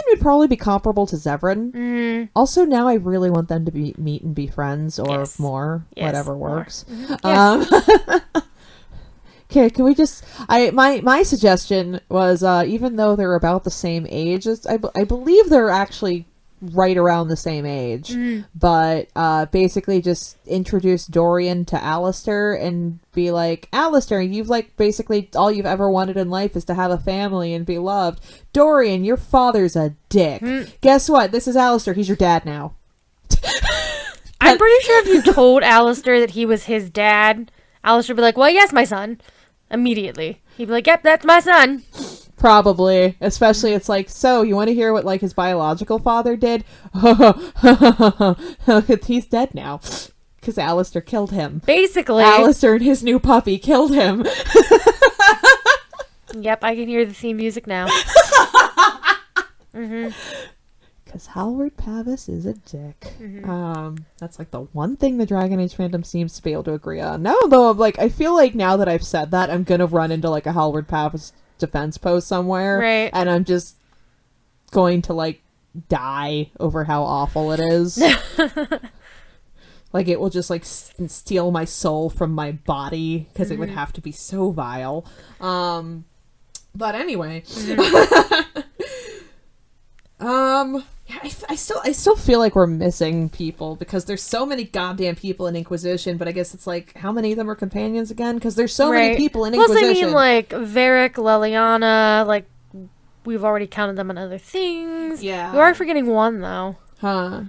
would probably be comparable to Zevran. Also, now I really want them to meet and be friends or more, whatever works. Okay, can we just? My suggestion was even though they're about the same age, I believe they're actually right around the same age, but basically just introduce Dorian to Alistair and be like, Alistair, you've like basically all you've ever wanted in life is to have a family and be loved. Dorian, your father's a dick. Guess what? This is Alistair. He's your dad now.
I'm pretty sure if you told Alistair that he was his dad, Alistair would be like, well, yes, my son. Immediately. He'd be like, yep, that's my son.
Probably. Especially it's like, so you want to hear what like his biological father did? He's dead now. Because Alistair killed him.
Basically.
Alistair and his new puppy killed him.
Yep, I can hear the theme music now.
Because Howard Pavis is a dick. That's like the one thing the Dragon Age fandom seems to be able to agree on. Now though, like, I feel like now that I've said that, I'm gonna run into like a Howard Pavis defense post somewhere.
Right.
And I'm just going to like die over how awful it is. Like, it will just like steal my soul from my body because it would have to be so vile. But anyway. I still feel like we're missing people because there's so many goddamn people in Inquisition, but I guess it's like, how many of them are companions again? Because there's so many people in Inquisition.
Plus, I mean, like, Varric, Leliana, like, we've already counted them on other things.
Yeah.
You are forgetting one, though.
Huh.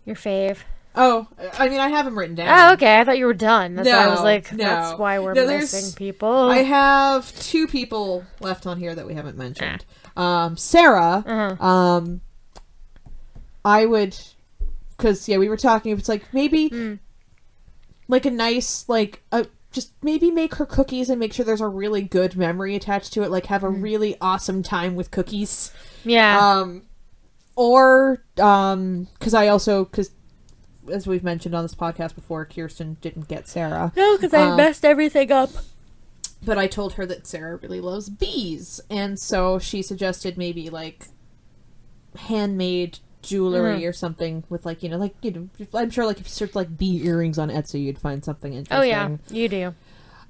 Your fave.
Oh, I mean, I have them written down.
Oh, okay. I thought you were done. That's why I was like, that's why we're missing people.
I have 2 people left on here that we haven't mentioned. Sarah, I would, because, we were talking, it's like, maybe, like, a nice, like, just maybe make her cookies and make sure there's a really good memory attached to it, like, have a really awesome time with cookies.
Yeah.
Or, because as we've mentioned on this podcast before, Keerstan didn't get Sarah.
No, because I messed everything up.
But I told her that Sarah really loves bees, and so she suggested maybe, like, handmade jewelry or something with, like, I'm sure, like, if you search, like, bee earrings on Etsy, you'd find something interesting.
Oh, yeah, you do.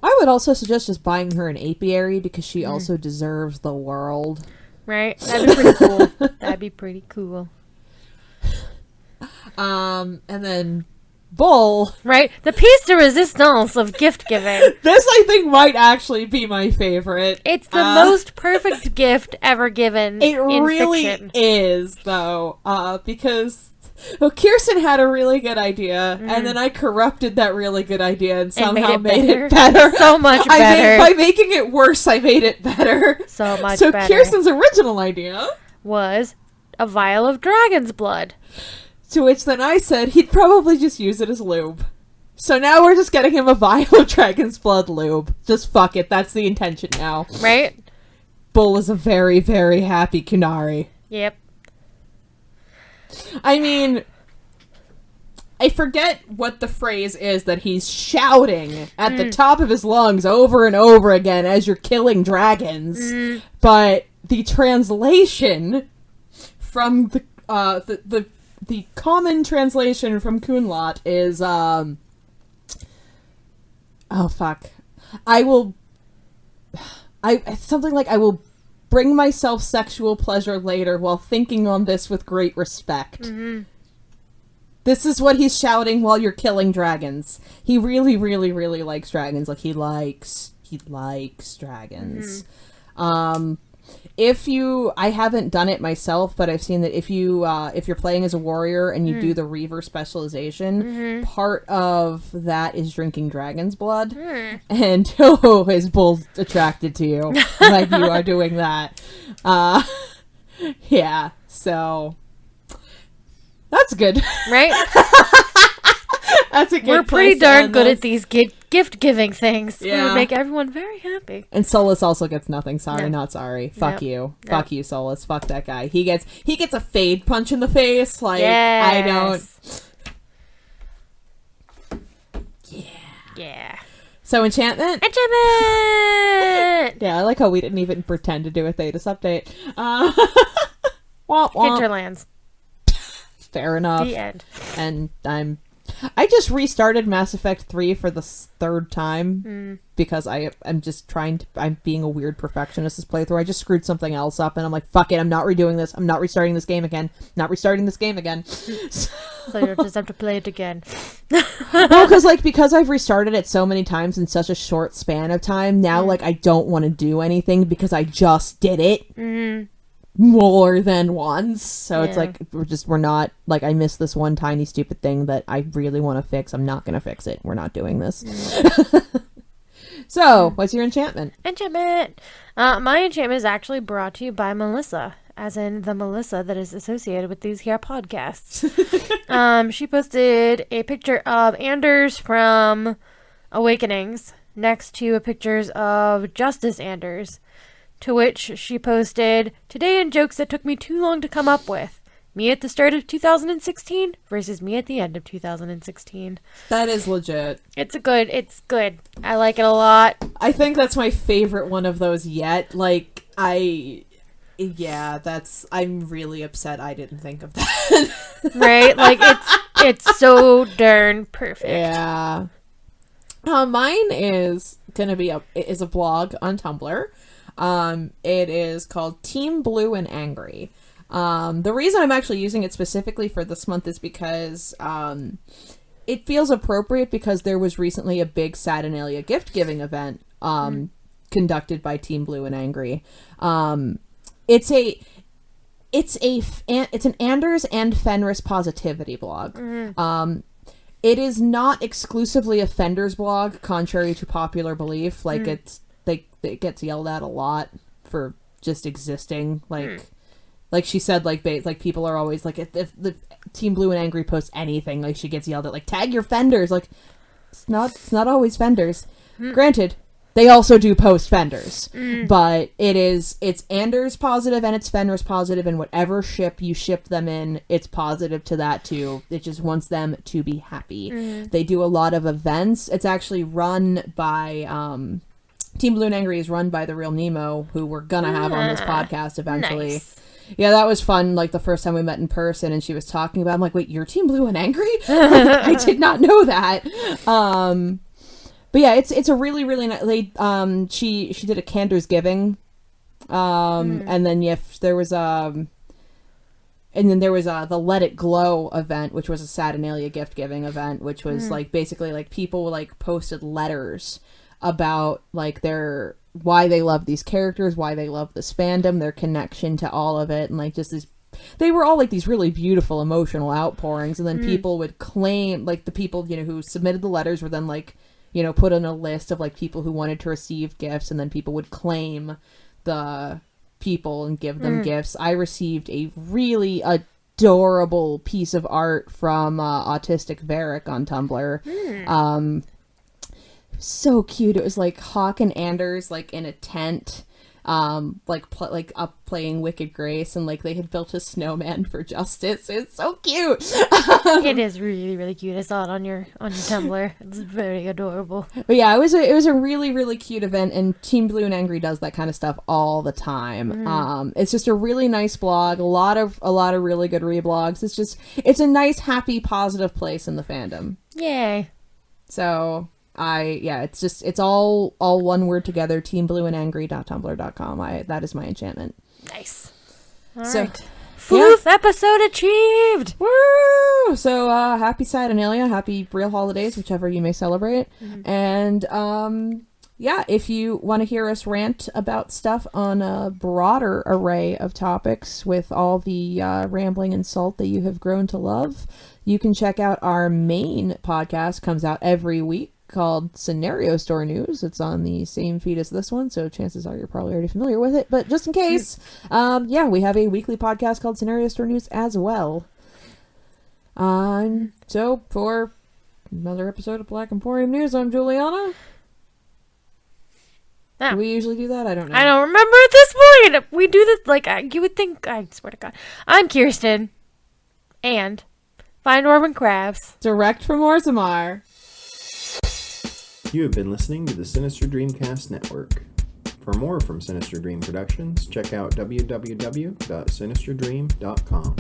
I would also suggest just buying her an apiary, because she also deserves the world.
Right? That'd be pretty cool. That'd be pretty cool.
And then Bull.
Right? The piece de resistance of gift giving.
This, I think, might actually be my favorite.
It's the most perfect gift ever given in
really
fiction.
Is, though, because Keerstan had a really good idea, and then I corrupted that really good idea and somehow made it better.
So much better.
By making it worse, I made it better.
So much better.
So Keirstan's original idea
was a vial of dragon's blood.
To which then I said he'd probably just use it as lube. So now we're just getting him a vial of dragon's blood lube. Just fuck it. That's the intention now.
Right?
Bull is a very, very happy Kunari.
Yep.
I mean, I forget what the phrase is that he's shouting at the top of his lungs over and over again as you're killing dragons. But the translation from the common translation from Kunlot is, oh fuck. Something like, I will bring myself sexual pleasure later while thinking on this with great respect. This is what he's shouting while you're killing dragons. He really, really, really likes dragons. Like, he likes dragons. I haven't done it myself, but I've seen that if you're playing as a warrior and you do the Reaver specialization, part of that is drinking dragon's blood. And his bull's attracted to you like you are doing that. Yeah, so That's good.
Right?
That's a good
We're pretty
place to
darn
end
good
this.
at these gift-giving things.
Yeah.
We would make everyone very happy.
And Solus also gets nothing. Sorry,
No.
not sorry. Fuck
Nope.
you.
Nope.
Fuck you, Solus. Fuck that guy. He gets a fade punch in the face. Like, I don't...
Yeah.
So, enchantment?
Enchantment!
Yeah, I like how we didn't even pretend to do a Thetis update. Womp womp.
Hinterlands.
Fair enough.
The end.
And I just restarted Mass Effect 3 for the third time because I'm just I'm being a weird perfectionist this playthrough. I just screwed something else up and I'm like, fuck it, I'm not redoing this. I'm not restarting this game again. Not restarting this game again.
So you'll just have to play it again.
Well, because I've restarted it so many times in such a short span of time, now like I don't want to do anything because I just did it. More than once, so it's like we're not like, I missed this one tiny stupid thing that I really want to fix. I'm not gonna fix it. We're not doing this. So what's your enchantment?
Enchantment. My enchantment is actually brought to you by Melissa, as in the Melissa that is associated with these here podcasts. She posted a picture of Anders from Awakenings next to a pictures of Justice Anders. To which she posted, "Today in jokes that took me too long to come up with. Me at the start of 2016 versus me at the end of 2016.
That is legit.
It's good. I like it a lot.
I think that's my favorite one of those yet. Like, I'm really upset I didn't think of that.
Right? Like, it's so darn perfect.
Yeah. Mine is gonna be a blog on Tumblr. It is called Team Blue and Angry. The reason I'm actually using it specifically for this month is because it feels appropriate because there was recently a big Satinalia gift-giving event conducted by Team Blue and Angry. It's an Anders and Fenris positivity blog. It is not exclusively a Fender's blog, contrary to popular belief. Like, it gets yelled at a lot for just existing. Like she said, like people are always like, if the Team Blue and Angry posts anything, like she gets yelled at, like, tag your Fenders. Like, it's not always Fenders. Granted, they also do post Fenders, but it's Anders positive and it's Fenris positive, and whatever ship you ship them in, it's positive to that too. It just wants them to be happy. They do a lot of events. It's actually run by Team Blue and Angry is run by the real Nemo, who we're gonna have on this podcast eventually.
Nice.
Yeah, that was fun. Like, the first time we met in person and she was talking about it, I'm like, wait, you're Team Blue and Angry? I did not know that. But yeah, it's a really, really nice, she did a Cander's Giving. And then there was the Let It Glow event, which was a Satinalia gift giving event, which was like basically like people like posted letters about like why they love these characters, why they love this fandom, their connection to all of it, and like just they were all like these really beautiful emotional outpourings, and then people would claim, like, the people, you know, who submitted the letters were then, like, you know, put on a list of like people who wanted to receive gifts, and then people would claim the people and give them gifts. I received a really adorable piece of art from Autistic Varric on Tumblr. So cute. It was like Hawk and Anders like in a tent, like up playing Wicked Grace, and like they had built a snowman for Justice. It's so cute.
It is really, really cute. I saw it on your Tumblr. It's very adorable.
But yeah, it was a really, really cute event, and Team Blue and Angry does that kind of stuff all the time. It's just a really nice blog, a lot of really good reblogs. It's a nice, happy, positive place in the fandom.
Yay.
So it's all one word together, teamblueandangry.tumblr.com. That is my enchantment.
Nice. All
So,
right. Fourth episode achieved!
Woo! So, happy Satinalia, happy real holidays, whichever you may celebrate. And, if you want to hear us rant about stuff on a broader array of topics with all the rambling and salt that you have grown to love, you can check out our main podcast, comes out every week, called Scenario Store News. It's on the same feed as this one, so chances are you're probably already familiar with it, but just in case, we have a weekly podcast called Scenario Store News as well. So, for another episode of Black Emporium News, I'm Julianna.
Yeah.
Do we usually do that? I don't know.
I don't remember at this point. We do this, you would think, I swear to God. I'm Keerstan. And find Orban Crabs.
Direct from Orzammar.
You have been listening to the Sinister DreamCast Network. For more from Sinister Dream Productions, check out www.sinisterdream.com.